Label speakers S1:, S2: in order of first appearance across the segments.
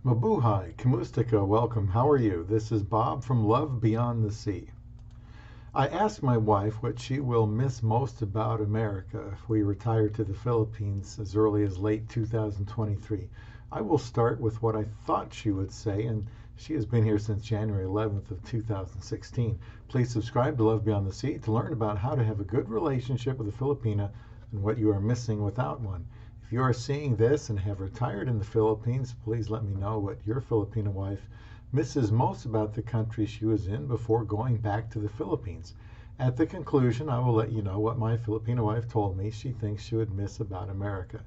S1: Mabuhay, Kamustika, welcome. How are you? This is Bob from Love Beyond the Sea. I asked my wife what she will miss most about America if we retire to the Philippines as early as late 2023. I will start with what I thought she would say, and she has been here since January 11th of 2016. Please subscribe to Love Beyond the Sea to learn about how to have a good relationship with a Filipina and what you are missing without one. If you are seeing this and have retired in the Philippines, please let me know what your Filipino wife misses most about the country she was in before going back to the Philippines. At the conclusion, I will let you know what my Filipino wife told me she thinks she would miss about America.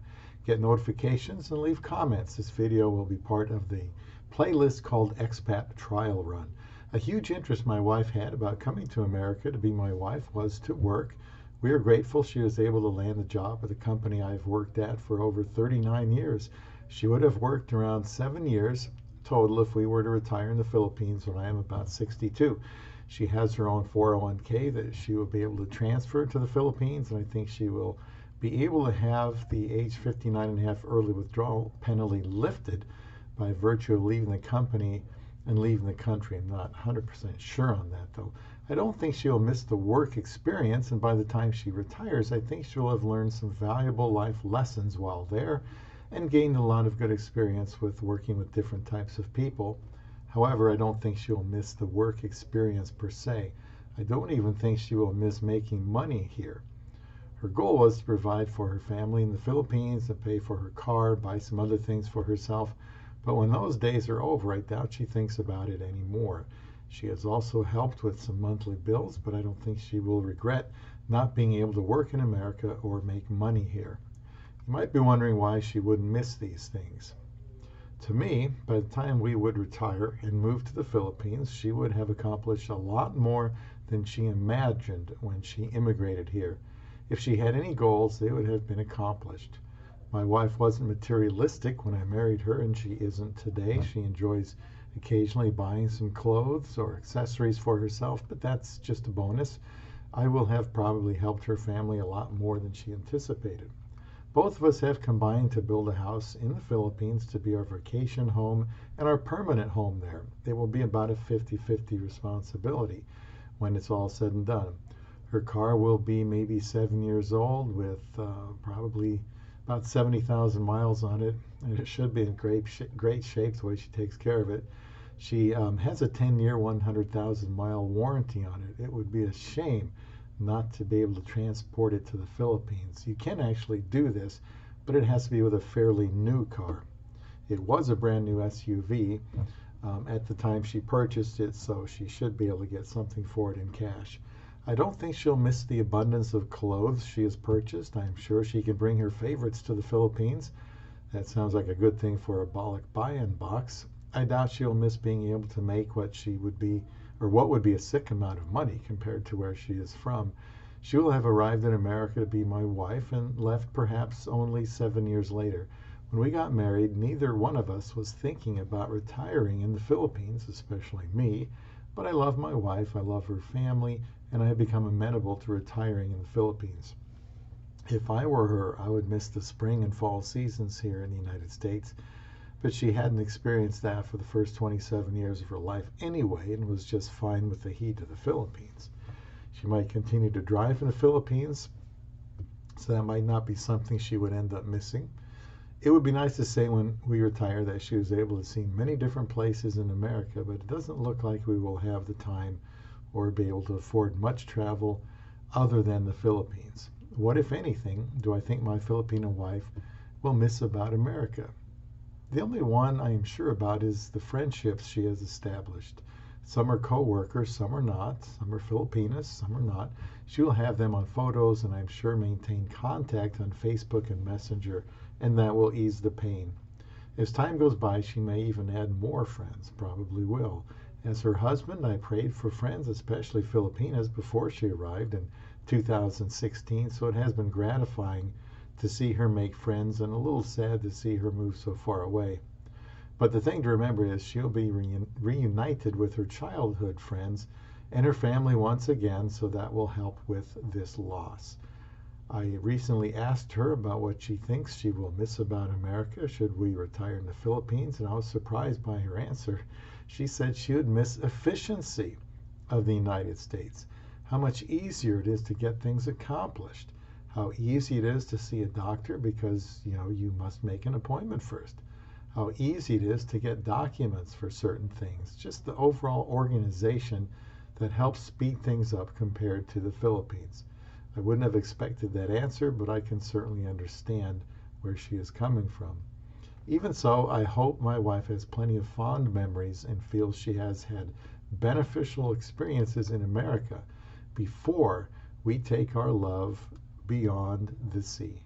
S1: Get notifications and leave comments. This video will be part of the playlist called Expat Trial Run. A huge interest my wife had about coming to America to be my wife was to work. We are grateful she was able to land a job at a company I've worked at for over 39 years. She would have worked around 7 years total if we were to retire in the Philippines when I am about 62. She has her own 401k that she will be able to transfer to the Philippines, and I think she will be able to have the age 59 and a half early withdrawal penalty lifted by virtue of leaving the company and leaving the country. I'm not 100% sure on that, though. I don't think she'll miss the work experience, and by the time she retires, I think she'll have learned some valuable life lessons while there and gained a lot of good experience with working with different types of people. However, I don't think she'll miss the work experience per se. I don't even think she will miss making money here. Her goal was to provide for her family in the Philippines and pay for her car, buy some other things for herself. But when those days are over, I doubt she thinks about it anymore. She has also helped with some monthly bills, but I don't think she will regret not being able to work in America or make money here. You might be wondering why she wouldn't miss these things. To me, by the time we would retire and move to the Philippines, she would have accomplished a lot more than she imagined when she immigrated here. If she had any goals, they would have been accomplished. My wife wasn't materialistic when I married her, and she isn't today. She enjoys occasionally buying some clothes or accessories for herself, but that's just a bonus. I will have probably helped her family a lot more than she anticipated. Both of us have combined to build a house in the Philippines to be our vacation home and our permanent home there. It will be about a 50-50 responsibility when it's all said and done. Her car will be maybe 7 years old with probably about 70,000 miles on it, and it should be in great shape the way she takes care of it. She has a 10-year, 100,000-mile warranty on it. It would be a shame not to be able to transport it to the Philippines. You can actually do this, but it has to be with a fairly new car. It was a brand new SUV at the time she purchased it, so she should be able to get something for it in cash. I don't think she'll miss the abundance of clothes she has purchased. I'm sure she can bring her favorites to the Philippines. That sounds like a good thing for a bulk buy-in box. I doubt she'll miss being able to make what would be a sick amount of money compared to where she is from. She will have arrived in America to be my wife and left perhaps only 7 years later. When we got married, neither one of us was thinking about retiring in the Philippines, especially me. But I love my wife, I love her family, and I have become amenable to retiring in the Philippines. If I were her, I would miss the spring and fall seasons here in the United States. But she hadn't experienced that for the first 27 years of her life anyway, and was just fine with the heat of the Philippines. She might continue to drive in the Philippines, so that might not be something she would end up missing. It would be nice to say when we retire that she was able to see many different places in America, but it doesn't look like we will have the time or be able to afford much travel other than the Philippines. What, if anything, do I think my Filipino wife will miss about America? The only one I am sure about is the friendships she has established. Some are co-workers, some are not. Some are Filipinas, some are not. She will have them on photos, and I'm sure maintain contact on Facebook and Messenger, and that will ease the pain. As time goes by, she may even add more friends, probably will. As her husband, I prayed for friends, especially Filipinas, before she arrived in 2016, so it has been gratifying to see her make friends and a little sad to see her move so far away. But the thing to remember is she'll be reunited with her childhood friends and her family once again, so that will help with this loss. I recently asked her about what she thinks she will miss about America should we retire in the Philippines, and I was surprised by her answer. She said she would miss efficiency of the United States, how much easier it is to get things accomplished, how easy it is to see a doctor because you must make an appointment first, how easy it is to get documents for certain things, just the overall organization that helps speed things up compared to the Philippines. I wouldn't have expected that answer, but I can certainly understand where she is coming from. Even so, I hope my wife has plenty of fond memories and feels she has had beneficial experiences in America before we take our love beyond the sea.